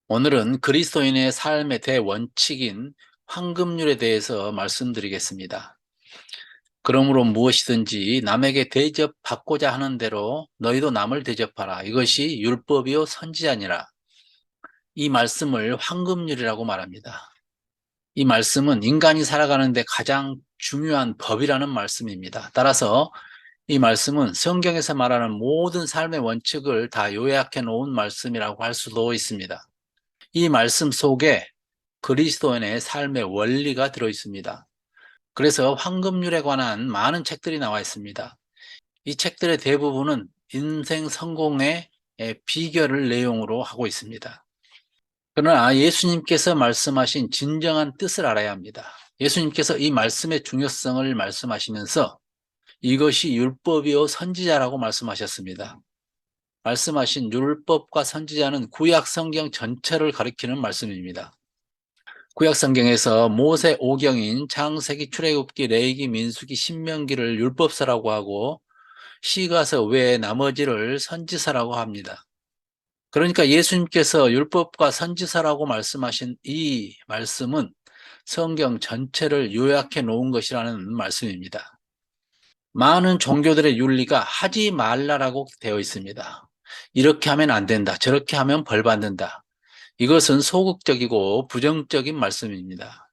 오늘은 그리스도인의 삶의 대원칙인 황금률에 대해서 말씀드리겠습니다. 그러므로 무엇이든지 남에게 대접받고자 하는 대로 너희도 남을 대접하라. 이것이 율법이요 선지자니라. 이 말씀을 황금률이라고 말합니다. 이 말씀은 인간이 살아가는데 가장 중요한 법이라는 말씀입니다. 따라서 이 말씀은 성경에서 말하는 모든 삶의 원칙을 다 요약해 놓은 말씀이라고 할 수도 있습니다. 이 말씀 속에 그리스도인의 삶의 원리가 들어 있습니다. 그래서 황금률에 관한 많은 책들이 나와 있습니다. 이 책들의 대부분은 인생 성공의 비결을 내용으로 하고 있습니다. 그러나 예수님께서 말씀하신 진정한 뜻을 알아야 합니다. 예수님께서 이 말씀의 중요성을 말씀하시면서 이것이 율법이요 선지자라고 말씀하셨습니다. 말씀하신 율법과 선지자는 구약 성경 전체를 가리키는 말씀입니다. 구약 성경에서 모세 오경인 창세기, 출애굽기, 레위기, 민수기, 신명기를 율법서라고 하고 시가서 외에 나머지를 선지서라고 합니다. 그러니까 예수님께서 율법과 선지서라고 말씀하신 이 말씀은 성경 전체를 요약해 놓은 것이라는 말씀입니다. 많은 종교들의 윤리가 하지 말라라고 되어 있습니다. 이렇게 하면 안 된다. 저렇게 하면 벌 받는다. 이것은 소극적이고 부정적인 말씀입니다.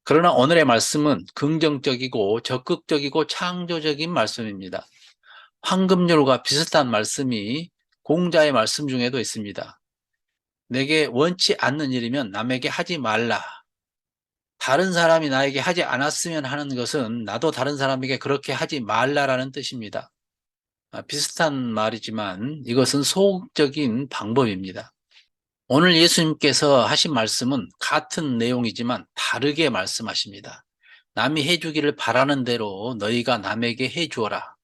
그러나 오늘의 말씀은 긍정적이고 적극적이고 창조적인 말씀입니다. 황금률과 비슷한 말씀이 공자의 말씀 중에도 있습니다. 내게 원치 않는 일이면 남에게 하지 말라. 다른 사람이 나에게 하지 않았으면 하는 것은 나도 다른 사람에게 그렇게 하지 말라라는 뜻입니다. 비슷한 말이지만 이것은 소극적인 방법입니다. 오늘 예수님께서 하신 말씀은 같은 내용이지만 다르게 말씀하십니다. 남이 해주기를 바라는 대로 너희가 남에게 해주어라.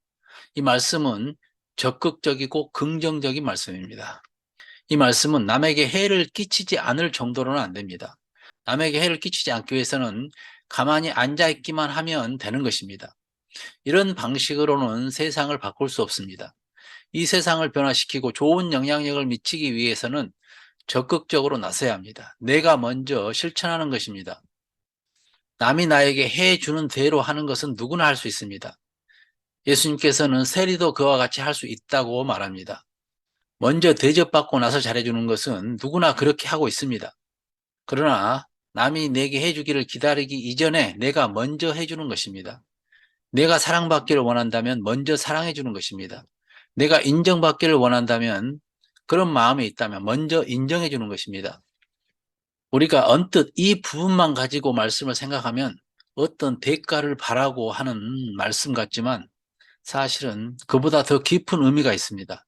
이 말씀은 적극적이고 긍정적인 말씀입니다. 이 말씀은 남에게 해를 끼치지 않을 정도로는 안 됩니다. 남에게 해를 끼치지 않기 위해서는 가만히 앉아있기만 하면 되는 것입니다. 이런 방식으로는 세상을 바꿀 수 없습니다. 이 세상을 변화시키고 좋은 영향력을 미치기 위해서는 적극적으로 나서야 합니다. 내가 먼저 실천하는 것입니다. 남이 나에게 해주는 대로 하는 것은 누구나 할 수 있습니다. 예수님께서는 세리도 그와 같이 할 수 있다고 말합니다. 먼저 대접받고 나서 잘해주는 것은 누구나 그렇게 하고 있습니다. 그러나 남이 내게 해주기를 기다리기 이전에 내가 먼저 해주는 것입니다. 내가 사랑받기를 원한다면 먼저 사랑해주는 것입니다. 내가 인정받기를 원한다면 그런 마음이 있다면 먼저 인정해주는 것입니다. 우리가 언뜻 이 부분만 가지고 말씀을 생각하면 어떤 대가를 바라고 하는 말씀 같지만 사실은 그보다 더 깊은 의미가 있습니다.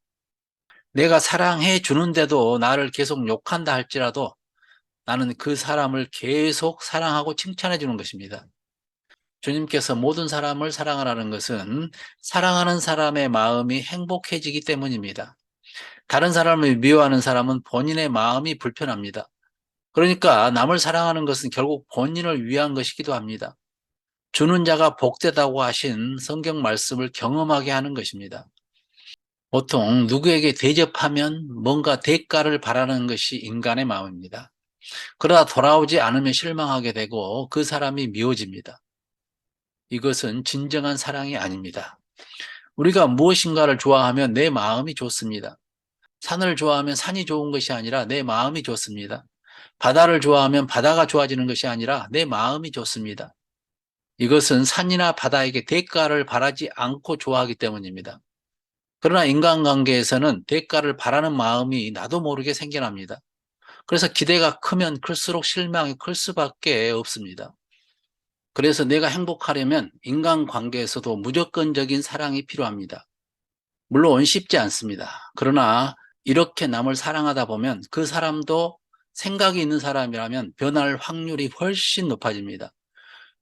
내가 사랑해 주는데도 나를 계속 욕한다 할지라도 나는 그 사람을 계속 사랑하고 칭찬해 주는 것입니다. 주님께서 모든 사람을 사랑하라는 것은 사랑하는 사람의 마음이 행복해지기 때문입니다. 다른 사람을 미워하는 사람은 본인의 마음이 불편합니다. 그러니까 남을 사랑하는 것은 결국 본인을 위한 것이기도 합니다. 주는 자가 복되다고 하신 성경 말씀을 경험하게 하는 것입니다. 보통 누구에게 대접하면 뭔가 대가를 바라는 것이 인간의 마음입니다. 그러다 돌아오지 않으면 실망하게 되고 그 사람이 미워집니다. 이것은 진정한 사랑이 아닙니다. 우리가 무엇인가를 좋아하면 내 마음이 좋습니다. 산을 좋아하면 산이 좋은 것이 아니라 내 마음이 좋습니다. 바다를 좋아하면 바다가 좋아지는 것이 아니라 내 마음이 좋습니다. 이것은 산이나 바다에게 대가를 바라지 않고 좋아하기 때문입니다. 그러나 인간관계에서는 대가를 바라는 마음이 나도 모르게 생겨납니다. 그래서 기대가 크면 클수록 실망이 클 수밖에 없습니다. 그래서 내가 행복하려면 인간관계에서도 무조건적인 사랑이 필요합니다. 물론 쉽지 않습니다. 그러나 이렇게 남을 사랑하다 보면 그 사람도 생각이 있는 사람이라면 변할 확률이 훨씬 높아집니다.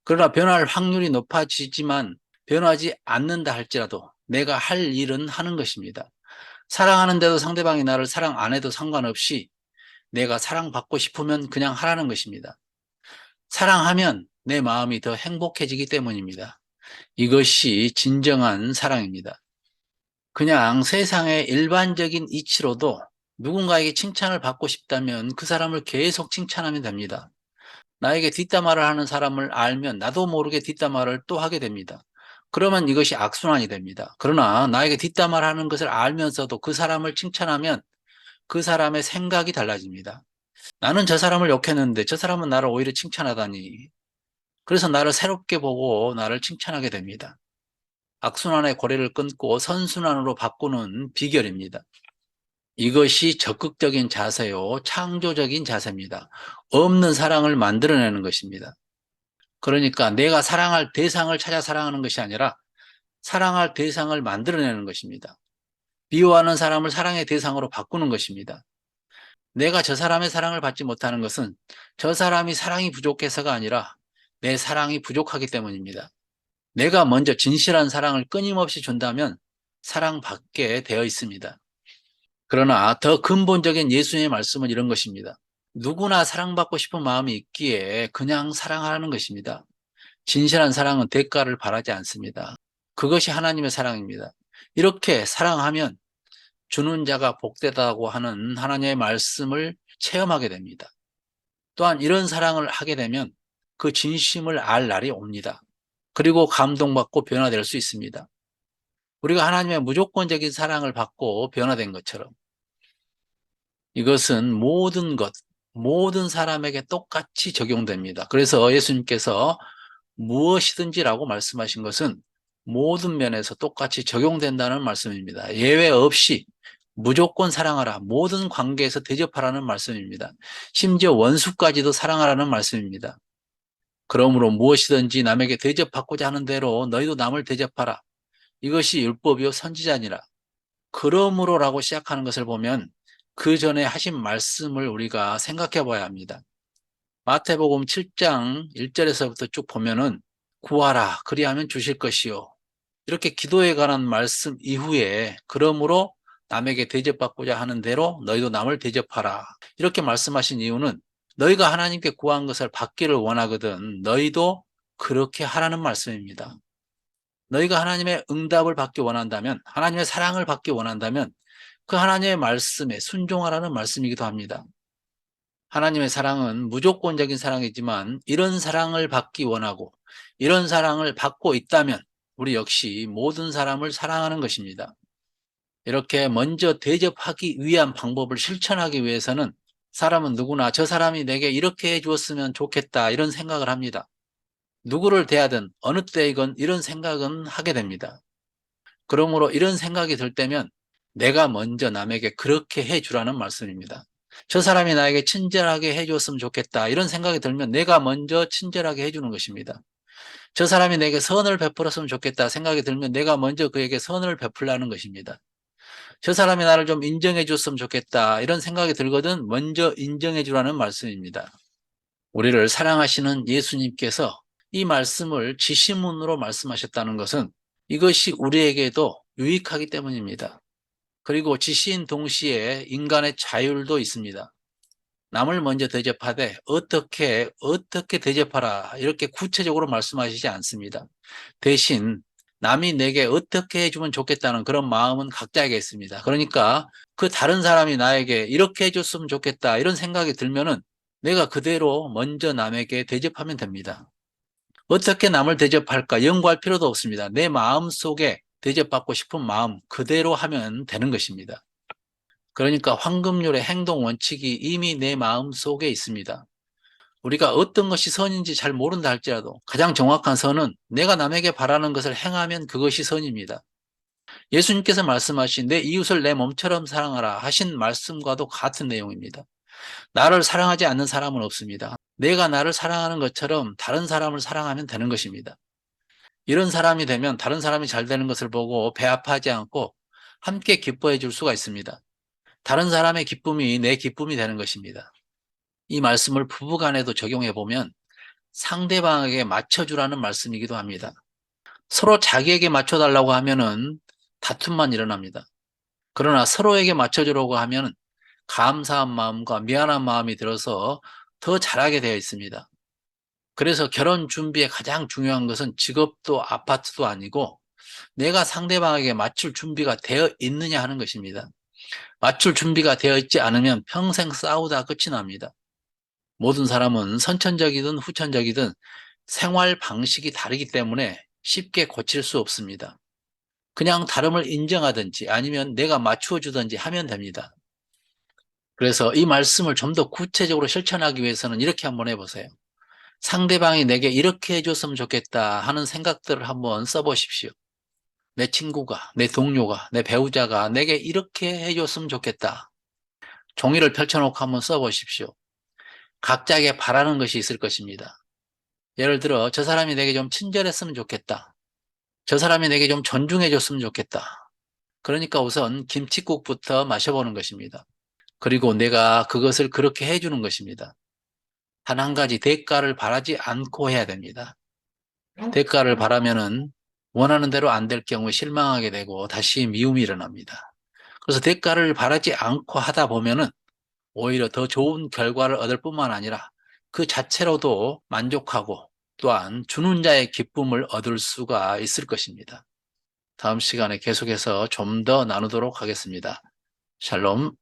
그러나 변할 확률이 높아지지만 변하지 않는다 할지라도 내가 할 일은 하는 것입니다. 사랑하는데도 상대방이 나를 사랑 안 해도 상관없이 내가 사랑받고 싶으면 그냥 하라는 것입니다. 사랑하면 내 마음이 더 행복해지기 때문입니다. 이것이 진정한 사랑입니다. 그냥 세상의 일반적인 이치로도 누군가에게 칭찬을 받고 싶다면 그 사람을 계속 칭찬하면 됩니다. 나에게 뒷담화를 하는 사람을 알면 나도 모르게 뒷담화를 또 하게 됩니다. 그러면 이것이 악순환이 됩니다. 그러나 나에게 뒷담화를 하는 것을 알면서도 그 사람을 칭찬하면 그 사람의 생각이 달라집니다. 나는 저 사람을 욕했는데 저 사람은 나를 오히려 칭찬하다니. 그래서 나를 새롭게 보고 나를 칭찬하게 됩니다. 악순환의 고리를 끊고 선순환으로 바꾸는 비결입니다. 이것이 적극적인 자세요, 창조적인 자세입니다. 없는 사랑을 만들어내는 것입니다. 그러니까 내가 사랑할 대상을 찾아 사랑하는 것이 아니라 사랑할 대상을 만들어내는 것입니다. 미워하는 사람을 사랑의 대상으로 바꾸는 것입니다. 내가 저 사람의 사랑을 받지 못하는 것은 저 사람이 사랑이 부족해서가 아니라 내 사랑이 부족하기 때문입니다. 내가 먼저 진실한 사랑을 끊임없이 준다면 사랑받게 되어 있습니다. 그러나 더 근본적인 예수님의 말씀은 이런 것입니다. 누구나 사랑받고 싶은 마음이 있기에 그냥 사랑하는 것입니다. 진실한 사랑은 대가를 바라지 않습니다. 그것이 하나님의 사랑입니다. 이렇게 사랑하면 주는 자가 복되다고 하는 하나님의 말씀을 체험하게 됩니다. 또한 이런 사랑을 하게 되면 그 진심을 알 날이 옵니다. 그리고 감동받고 변화될 수 있습니다. 우리가 하나님의 무조건적인 사랑을 받고 변화된 것처럼 이것은 모든 것, 모든 사람에게 똑같이 적용됩니다. 그래서 예수님께서 무엇이든지라고 말씀하신 것은 모든 면에서 똑같이 적용된다는 말씀입니다. 예외 없이 무조건 사랑하라. 모든 관계에서 대접하라는 말씀입니다. 심지어 원수까지도 사랑하라는 말씀입니다. 그러므로 무엇이든지 남에게 대접받고자 하는 대로 너희도 남을 대접하라. 이것이 율법이요 선지자니라. 그러므로라고 시작하는 것을 보면 그 전에 하신 말씀을 우리가 생각해 봐야 합니다. 마태복음 7장 1절에서부터 쭉 보면은 구하라 그리하면 주실 것이요. 이렇게 기도에 관한 말씀 이후에 그러므로 남에게 대접받고자 하는 대로 너희도 남을 대접하라. 이렇게 말씀하신 이유는 너희가 하나님께 구한 것을 받기를 원하거든 너희도 그렇게 하라는 말씀입니다. 너희가 하나님의 응답을 받기 원한다면 하나님의 사랑을 받기 원한다면 그 하나님의 말씀에 순종하라는 말씀이기도 합니다. 하나님의 사랑은 무조건적인 사랑이지만 이런 사랑을 받기 원하고 이런 사랑을 받고 있다면 우리 역시 모든 사람을 사랑하는 것입니다. 이렇게 먼저 대접하기 위한 방법을 실천하기 위해서는 사람은 누구나 저 사람이 내게 이렇게 해주었으면 좋겠다 이런 생각을 합니다. 누구를 대하든 어느 때이건 이런 생각은 하게 됩니다. 그러므로 이런 생각이 들 때면 내가 먼저 남에게 그렇게 해주라는 말씀입니다. 저 사람이 나에게 친절하게 해줬으면 좋겠다. 이런 생각이 들면 내가 먼저 친절하게 해주는 것입니다. 저 사람이 내게 선을 베풀었으면 좋겠다 생각이 들면 내가 먼저 그에게 선을 베풀라는 것입니다. 저 사람이 나를 좀 인정해 줬으면 좋겠다. 이런 생각이 들거든 먼저 인정해 주라는 말씀입니다. 우리를 사랑하시는 예수님께서 이 말씀을 지시문으로 말씀하셨다는 것은 이것이 우리에게도 유익하기 때문입니다. 그리고 지시인 동시에 인간의 자율도 있습니다. 남을 먼저 대접하되 어떻게 대접하라 이렇게 구체적으로 말씀하시지 않습니다. 대신 남이 내게 어떻게 해주면 좋겠다는 그런 마음은 각자에게 있습니다. 그러니까 그 다른 사람이 나에게 이렇게 해줬으면 좋겠다 이런 생각이 들면은 내가 그대로 먼저 남에게 대접하면 됩니다. 어떻게 남을 대접할까 연구할 필요도 없습니다. 내 마음 속에 대접받고 싶은 마음 그대로 하면 되는 것입니다. 그러니까 황금률의 행동 원칙이 이미 내 마음 속에 있습니다. 우리가 어떤 것이 선인지 잘 모른다 할지라도 가장 정확한 선은 내가 남에게 바라는 것을 행하면 그것이 선입니다. 예수님께서 말씀하신 내 이웃을 내 몸처럼 사랑하라 하신 말씀과도 같은 내용입니다. 나를 사랑하지 않는 사람은 없습니다. 내가 나를 사랑하는 것처럼 다른 사람을 사랑하면 되는 것입니다. 이런 사람이 되면 다른 사람이 잘 되는 것을 보고 배 아파하지 않고 함께 기뻐해 줄 수가 있습니다. 다른 사람의 기쁨이 내 기쁨이 되는 것입니다. 이 말씀을 부부간에도 적용해 보면 상대방에게 맞춰주라는 말씀이기도 합니다. 서로 자기에게 맞춰달라고 하면은 다툼만 일어납니다. 그러나 서로에게 맞춰주려고 하면 감사한 마음과 미안한 마음이 들어서 더 잘하게 되어 있습니다. 그래서 결혼 준비에 가장 중요한 것은 직업도 아파트도 아니고 내가 상대방에게 맞출 준비가 되어 있느냐 하는 것입니다. 맞출 준비가 되어 있지 않으면 평생 싸우다 끝이 납니다. 모든 사람은 선천적이든 후천적이든 생활 방식이 다르기 때문에 쉽게 고칠 수 없습니다. 그냥 다름을 인정하든지 아니면 내가 맞추어 주든지 하면 됩니다. 그래서 이 말씀을 좀 더 구체적으로 실천하기 위해서는 이렇게 한번 해보세요. 상대방이 내게 이렇게 해줬으면 좋겠다 하는 생각들을 한번 써보십시오. 내 친구가, 내 동료가, 내 배우자가 내게 이렇게 해줬으면 좋겠다. 종이를 펼쳐놓고 한번 써보십시오. 각자에게 바라는 것이 있을 것입니다. 예를 들어 저 사람이 내게 좀 친절했으면 좋겠다. 저 사람이 내게 좀 존중해줬으면 좋겠다. 그러니까 우선 김칫국부터 마셔보는 것입니다. 그리고 내가 그것을 그렇게 해주는 것입니다. 단 한 가지 대가를 바라지 않고 해야 됩니다. 대가를 바라면은 원하는 대로 안 될 경우에 실망하게 되고 다시 미움이 일어납니다. 그래서 대가를 바라지 않고 하다 보면은 오히려 더 좋은 결과를 얻을 뿐만 아니라 그 자체로도 만족하고 또한 주는 자의 기쁨을 얻을 수가 있을 것입니다. 다음 시간에 계속해서 좀 더 나누도록 하겠습니다. 샬롬.